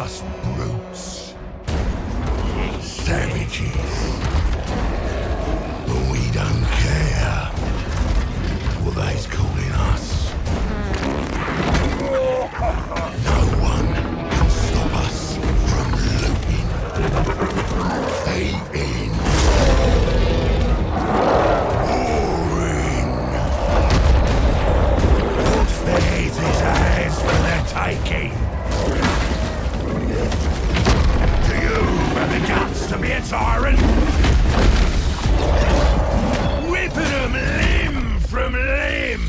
us brutes. Savages. But we don't care what they's calling us. No one can stop us from looting, eating, warring. What's theirs is ours for the taking. Do you have the guts to be a tyrant? Ripping them limb from limb.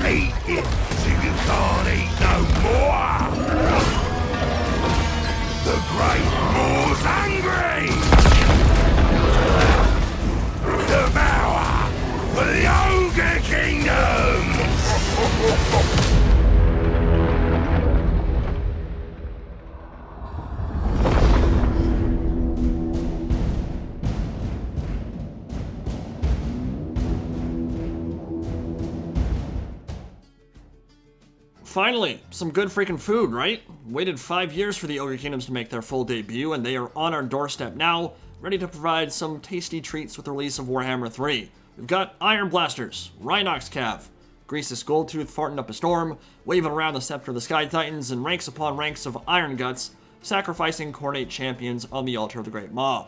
Eat it till you can't eat no more. The Great Moor's hungry. Devour for the Ogre Kingdoms. Finally, some good freaking food, right? Waited 5 years for the Ogre Kingdoms to make their full debut, and they are on our doorstep now, ready to provide some tasty treats with the release of Warhammer 3. We've got Ironblasters, Rhinox Cav, Grease's Goldtooth farting up a storm, waving around the scepter of the Sky Titans, and ranks upon ranks of Iron Guts, sacrificing Coronate champions on the altar of the Great Maw.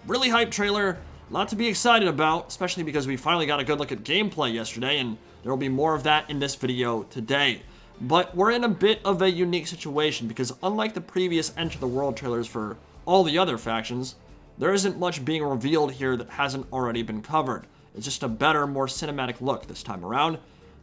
Really hyped trailer, a lot to be excited about, especially because we finally got a good look at gameplay yesterday, and there will be more of that in this video today. But we're in a bit of a unique situation because unlike the previous Enter the World trailers for all the other factions, there isn't much being revealed here that hasn't already been covered. It's just a better, more cinematic look this time around.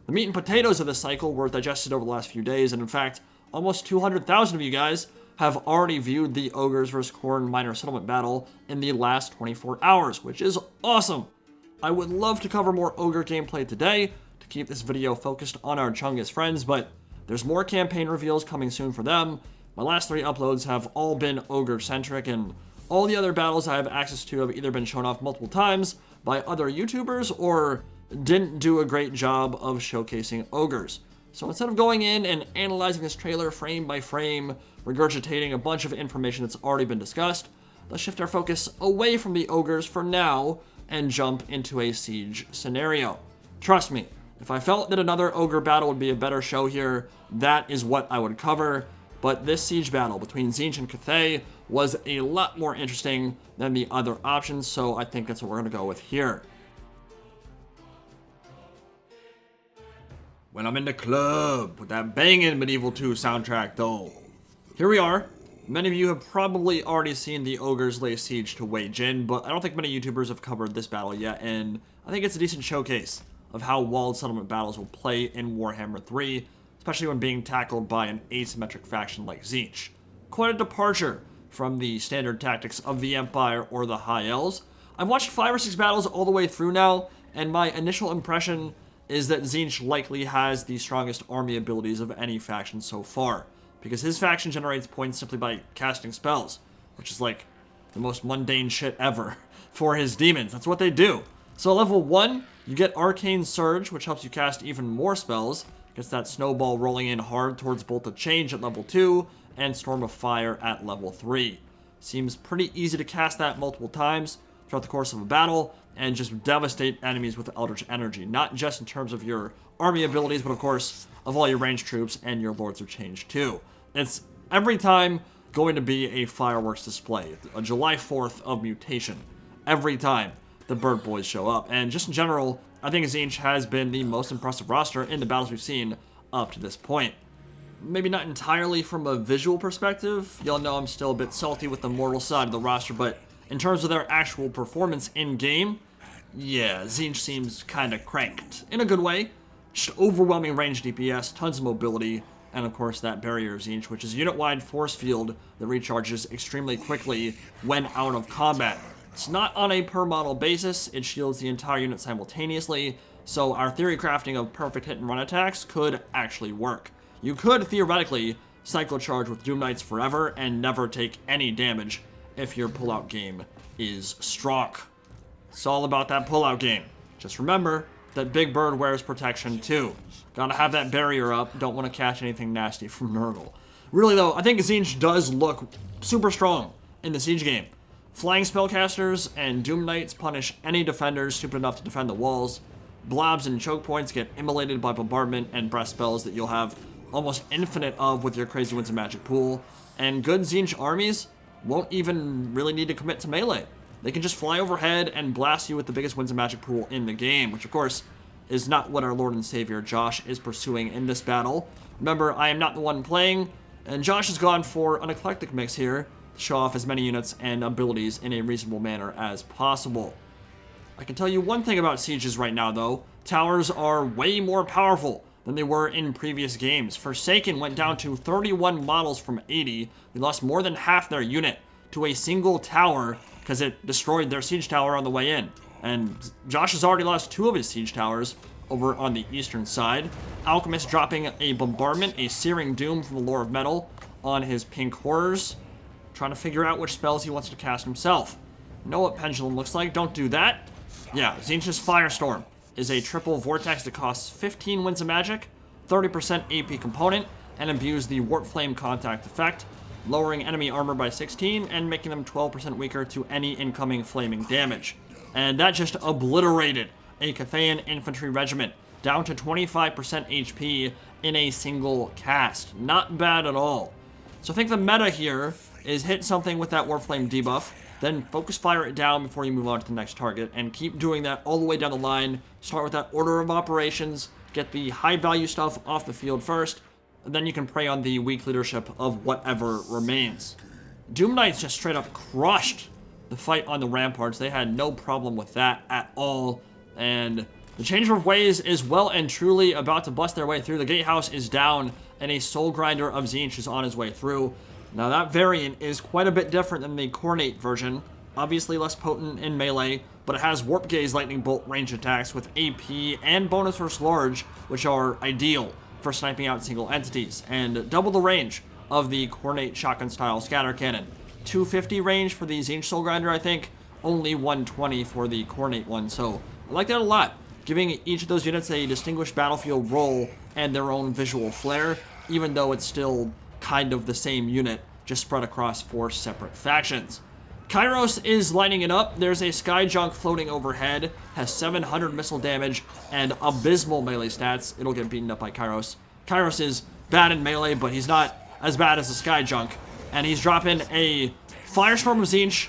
The meat and potatoes of this cycle were digested over the last few days, and in fact, almost 200,000 of you guys have already viewed the Ogres vs. Khorne minor settlement battle in the last 24 hours, which is awesome. I would love to cover more Ogre gameplay today to keep this video focused on our Chungus friends, but there's more campaign reveals coming soon for them. My last 3 uploads have all been Ogre-centric, and all the other battles I have access to have either been shown off multiple times by other YouTubers or didn't do a great job of showcasing Ogres. So instead of going in and analyzing this trailer frame by frame, regurgitating a bunch of information that's already been discussed, let's shift our focus away from the Ogres for now and jump into a siege scenario. Trust me, if I felt that another Ogre battle would be a better show here, that is what I would cover. But this siege battle between Tzeentch and Cathay was a lot more interesting than the other options, so I think that's what we're going to go with here. When I'm in the club with that banging Medieval 2 soundtrack though. Here we are. Many of you have probably already seen the Ogres lay siege to Wei Jin, but I don't think many YouTubers have covered this battle yet, and I think it's a decent showcase of how walled settlement battles will play in Warhammer 3, especially when being tackled by an asymmetric faction like Tzeentch. Quite a departure from the standard tactics of the Empire or the High Elves. I've watched 5 or 6 battles all the way through now, and my initial impression is that Tzeentch likely has the strongest army abilities of any faction so far, because his faction generates points simply by casting spells, which is like the most mundane shit ever for his demons. That's what they do. So level 1, you get Arcane Surge, which helps you cast even more spells. Gets that snowball rolling in hard towards Bolt of Change at level 2, and Storm of Fire at level 3. Seems pretty easy to cast that multiple times throughout the course of a battle, and just devastate enemies with Eldritch Energy. Not just in terms of your army abilities, but of course, of all your ranged troops and your Lords of Change too. It's every time going to be a fireworks display. A July 4th of mutation. Every time the Bird Boys show up. And just in general, I think Tzeentch has been the most impressive roster in the battles we've seen up to this point. Maybe not entirely from a visual perspective. Y'all know I'm still a bit salty with the mortal side of the roster, but in terms of their actual performance in-game, yeah, Tzeentch seems kinda cranked. In a good way. Just overwhelming range DPS, tons of mobility, and of course that barrier of Tzeentch, which is a unit-wide force field that recharges extremely quickly when out of combat. It's not on a per-model basis, it shields the entire unit simultaneously, so our theory crafting of perfect hit-and-run attacks could actually work. You could, theoretically, cycle charge with Doom Knights forever and never take any damage if your pullout game is strong. It's all about that pullout game. Just remember that Big Bird wears protection too. Gotta have that barrier up, don't want to catch anything nasty from Nurgle. Really though, I think Tzeentch does look super strong in the Siege game. Flying spellcasters and Doom Knights punish any defenders stupid enough to defend the walls. Blobs and choke points get immolated by bombardment and breath spells that you'll have almost infinite of with your crazy winds of magic pool. And good Tzeentch armies won't even really need to commit to melee. They can just fly overhead and blast you with the biggest winds of magic pool in the game, which of course is not what our Lord and Savior Josh is pursuing in this battle. Remember, I am not the one playing, and Josh has gone for an eclectic mix here to show off as many units and abilities in a reasonable manner as possible. I can tell you one thing about sieges right now though, towers are way more powerful than they were in previous games. Forsaken went down to 31 models from 80. They lost more than half their unit to a single tower because it destroyed their siege tower on the way in. And Josh has already lost 2 of his siege towers over on the eastern side. Alchemist dropping a bombardment, a searing doom from the Lore of Metal on his pink horrors, trying to figure out which spells he wants to cast himself. Know what Pendulum looks like, don't do that. Yeah, Tzeentch's Firestorm is a triple vortex that costs 15 winds of magic, 30% AP component, and imbues the Warp Flame contact effect, lowering enemy armor by 16 and making them 12% weaker to any incoming flaming damage. And that just obliterated a Cathayan infantry regiment down to 25% HP in a single cast. Not bad at all. So I think the meta here is hit something with that Warp Flame debuff, then focus fire it down before you move on to the next target, and keep doing that all the way down the line. Start with that order of operations, get the high value stuff off the field first, and then you can prey on the weak leadership of whatever remains. Doom Knights just straight up crushed the fight on the ramparts. They had no problem with that at all, and the Changer of Ways is well and truly about to bust their way through. The gatehouse is down, and a Soul Grinder of Tzeentch is on his way through. Now that variant is quite a bit different than the Cornate version, obviously less potent in melee, but it has Warp Gaze Lightning Bolt range attacks with AP and bonus versus large, which are ideal for sniping out single entities, and double the range of the Cornate shotgun style scatter cannon. 250 range for the Tzeentch Soul Grinder, I think, only 120 for the Cornate one, so I like that a lot, giving each of those units a distinguished battlefield role and their own visual flair, even though it's still kind of the same unit, just spread across 4 separate factions. Kairos is lining it up. There's a Sky Junk floating overhead, has 700 missile damage and abysmal melee stats. It'll get beaten up by Kairos. Kairos is bad in melee, but he's not as bad as the Sky Junk. And he's dropping a Firestorm of Tzeentch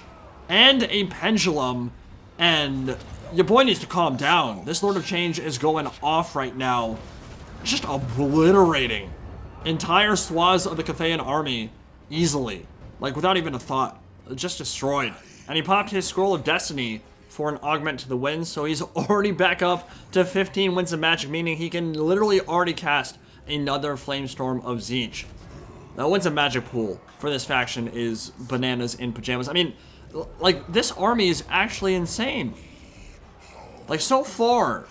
and a Pendulum, and your boy needs to calm down. This Lord of Change is going off right now, just obliterating entire swaths of the Cathayan army easily, like without even a thought, just destroyed. And he popped his Scroll of Destiny for an augment to the winds, so he's already back up to 15 winds of magic, meaning he can literally already cast another Flamestorm of Tzeentch. Now, winds of magic pool for this faction is bananas in pajamas. I mean, like, this army is actually insane. Like, so far,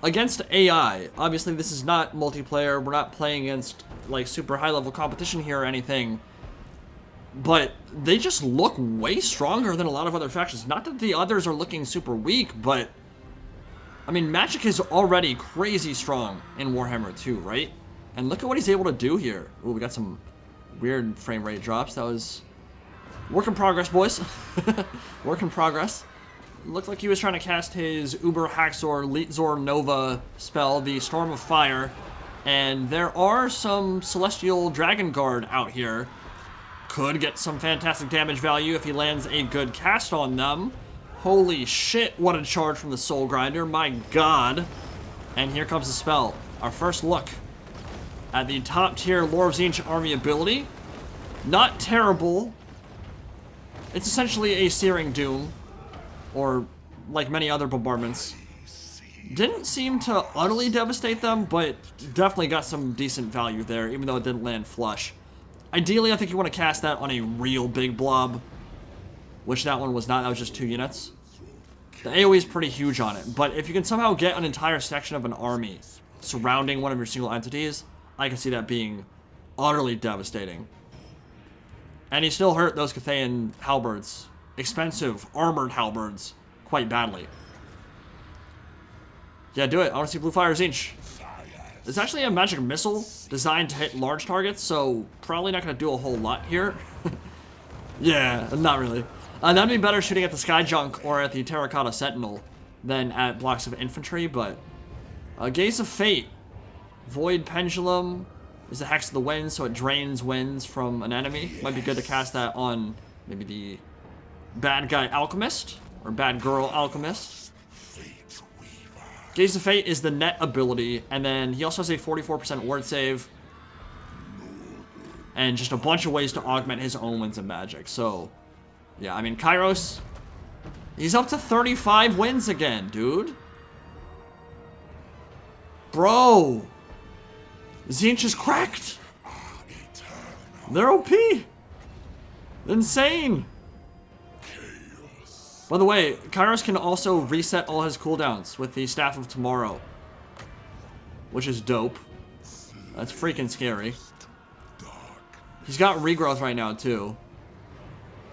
against AI, obviously this is not multiplayer, we're not playing against like super high level competition here or anything, but they just look way stronger than a lot of other factions. Not that the others are looking super weak, but I mean, Magic is already crazy strong in Warhammer 2, right? And look at what he's able to do here. Ooh, we got some weird frame rate drops. That was work in progress, boys. Work in progress. Looked like he was trying to cast his Uber Haxor Leetzor Nova spell, the Storm of Fire. And there are some Celestial Dragon Guard out here. Could get some fantastic damage value if he lands a good cast on them. Holy shit, what a charge from the Soul Grinder, my god. And here comes the spell. Our first look at the top tier Lore of Tzeentch army ability. Not terrible. It's essentially a Searing Doom, or like many other bombardments. Didn't seem to utterly devastate them, but definitely got some decent value there, even though it didn't land flush. Ideally, I think you want to cast that on a real big blob, which that one was not. That was just 2 units. The AoE is pretty huge on it, but if you can somehow get an entire section of an army surrounding one of your single entities, I can see that being utterly devastating. And he still hurt those Cathayan halberds, expensive armored halberds, quite badly. Yeah, do it. I want to see Blue Fire Tzeentch. It's actually a magic missile designed to hit large targets, so probably not going to do a whole lot here. Yeah, not really. That'd be better shooting at the Sky Junk or at the Terracotta Sentinel than at blocks of infantry, but... Gaze of Fate. Void Pendulum is the Hex of the Wind, so it drains winds from an enemy. Might be good to cast that on maybe the bad guy Alchemist, or bad girl Alchemist. Gaze of Fate is the net ability, and then he also has a 44% ward save. And just a bunch of ways to augment his own winds of magic. So, yeah, I mean, Kairos, he's up to 35 wins again, dude. Bro. Tzeentch is cracked. They're OP. Insane. By the way, Kairos can also reset all his cooldowns with the Staff of Tomorrow, which is dope. That's freaking scary. He's got regrowth right now, too.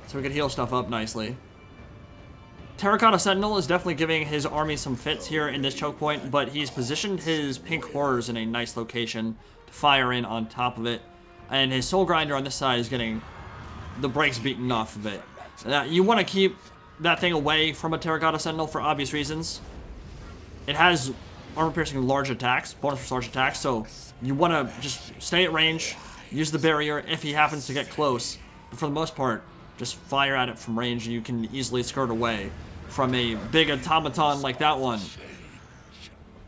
So we can heal stuff up nicely. Terracotta Sentinel is definitely giving his army some fits here in this choke point, but he's positioned his Pink Horrors in a nice location to fire in on top of it. And his Soul Grinder on this side is getting the brakes beaten off of it. You want to keep that thing away from a Terracotta Sentinel for obvious reasons. It has armor-piercing large attacks, bonus for large attacks, so you want to just stay at range. Use the barrier if he happens to get close. But for the most part, just fire at it from range and you can easily skirt away from a big automaton like that one.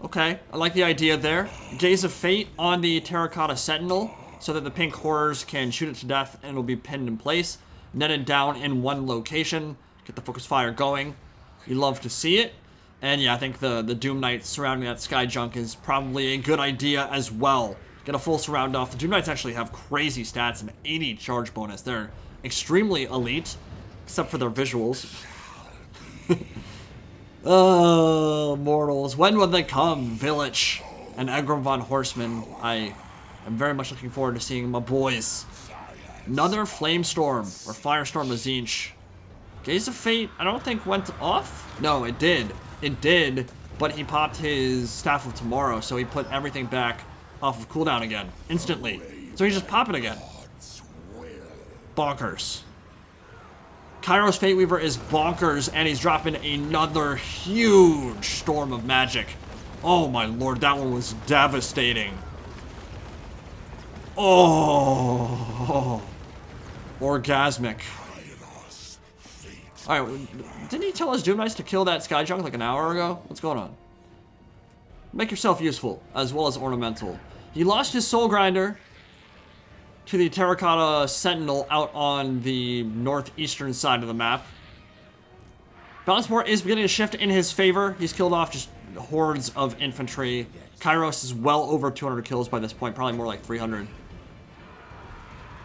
Okay, I like the idea there. Gaze of Fate on the Terracotta Sentinel so that the Pink Horrors can shoot it to death and it'll be pinned in place. Netted down in one location. Get the focus fire going. You love to see it. And yeah, I think the Doom Knights surrounding that Sky Junk is probably a good idea as well. Get a full surround off. The Doom Knights actually have crazy stats and 80 charge bonus. They're extremely elite, except for their visuals. Oh, mortals. When will they come? Village and Egram von Horseman. I am very much looking forward to seeing my boys. Another Flamestorm or Firestorm of Tzeentch. Gaze of Fate, I don't think went off. No, it did. It did, but he popped his Staff of Tomorrow, so he put everything back off of cooldown again, instantly. So he's just popping again. Bonkers. Kairos Fateweaver is bonkers, and he's dropping another huge storm of magic. Oh my lord, that one was devastating. Oh. Orgasmic. Alright, didn't he tell us Doom Knights to kill that Sky Junk like an hour ago? What's going on? Make yourself useful, as well as ornamental. He lost his Soul Grinder to the Terracotta Sentinel out on the northeastern side of the map. Balance board is beginning to shift in his favor. He's killed off just hordes of infantry. Kairos is well over 200 kills by this point, probably more like 300.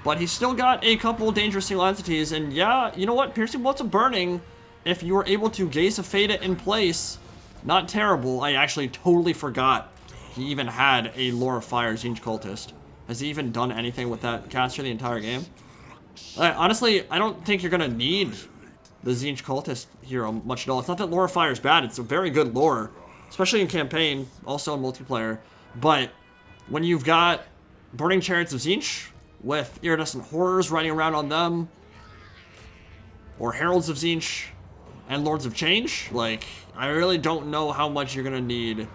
But he's still got a couple dangerous single entities, and yeah, you know what? Piercing Bolts of Burning, if you were able to Gaze of Fate it in place, not terrible. I actually totally forgot he even had a Lore of Fire Tzeentch Cultist. Has he even done anything with that caster the entire game? Honestly, I don't think you're going to need the Tzeentch Cultist here much at all. It's not that Lore of Fire is bad. It's a very good lore, especially in campaign, also in multiplayer. But when you've got Burning Chariots of Tzeentch with Iridescent Horrors riding around on them, or Heralds of Tzeentch and Lords of Change, like, I really don't know how much you're going to need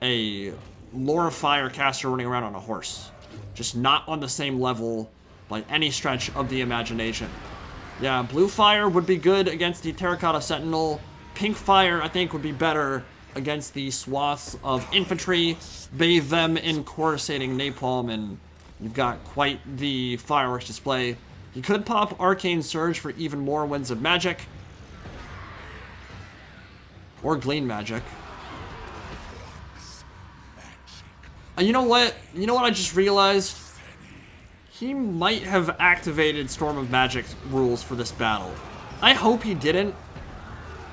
a Lore of Fire caster running around on a horse. Just not on the same level by any stretch of the imagination. Yeah, Blue Fire would be good against the Terracotta Sentinel. Pink Fire, I think, would be better against the swaths of infantry. Bathe them in coruscating napalm, and you've got quite the fireworks display. You could pop Arcane Surge for even more winds of magic. Or Glean Magic. You know what? You know what I just realized? He might have activated Storm of Magic rules for this battle. I hope he didn't,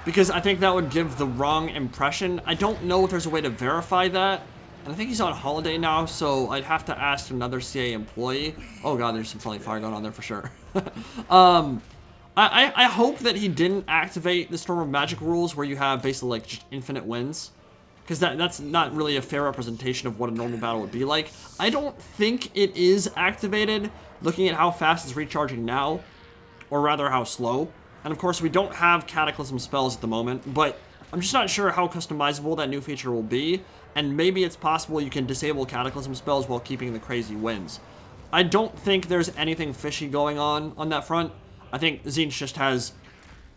because I think that would give the wrong impression. I don't know if there's a way to verify that. And I think he's on holiday now, so I'd have to ask another CA employee. Oh god, there's some friendly fire going on there for sure. I hope that he didn't activate the Storm of Magic rules where you have basically like just infinite wins. because that's not really a fair representation of what a normal battle would be like. I don't think it is activated, looking at how fast it's recharging now, or rather how slow. And of course, we don't have Cataclysm spells at the moment, but I'm just not sure how customizable that new feature will be, and maybe it's possible you can disable Cataclysm spells while keeping the crazy winds. I don't think there's anything fishy going on that front. I think Tzeentch just has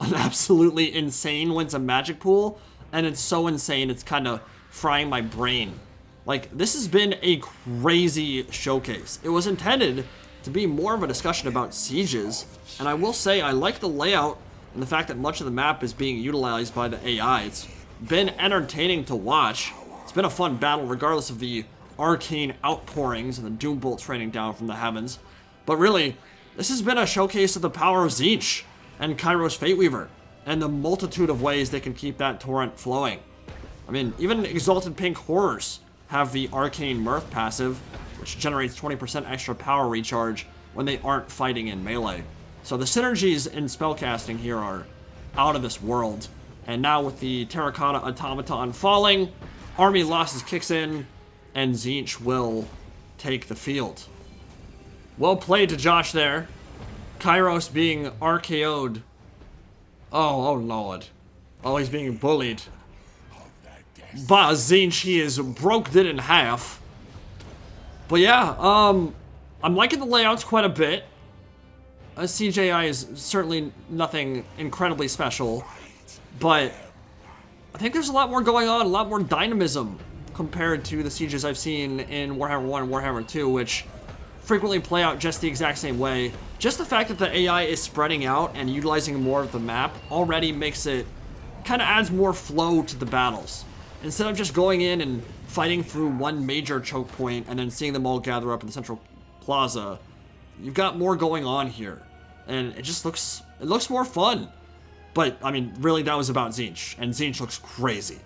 an absolutely insane winds of magic pool, and it's so insane it's kind of frying my brain. Like, this has been a crazy showcase. It was intended to be more of a discussion about sieges, and I will say I like the layout and the fact that much of the map is being utilized by the AI. It's been entertaining to watch. It's been a fun battle regardless of the arcane outpourings and the doom bolts raining down from the heavens. But really, this has been a showcase of the power of Tzeentch and Kairos Fateweaver, and the multitude of ways they can keep that torrent flowing. I mean, even Exalted Pink Horrors have the Arcane Mirth passive, which generates 20% extra power recharge when they aren't fighting in melee. So the synergies in spellcasting here are out of this world. And now with the Terracotta Automaton falling, army losses kicks in, and Tzeentch will take the field. Well played to Josh there. Kairos being RKO'd. Oh lord. Oh, he's being bullied. By Tzeentch, he is broke it in half. But yeah, I'm liking the layouts quite a bit. CJI is certainly nothing incredibly special, but I think there's a lot more going on, a lot more dynamism compared to the sieges I've seen in Warhammer 1 and Warhammer 2, which frequently play out just the exact same way. Just the fact that the AI is spreading out and utilizing more of the map already makes it, kind of adds more flow to the battles. Instead of just going in and fighting through one major choke point and then seeing them all gather up in the central plaza, you've got more going on here. And it just looks more fun. But, I mean, really that was about Tzeentch, and Tzeentch looks crazy.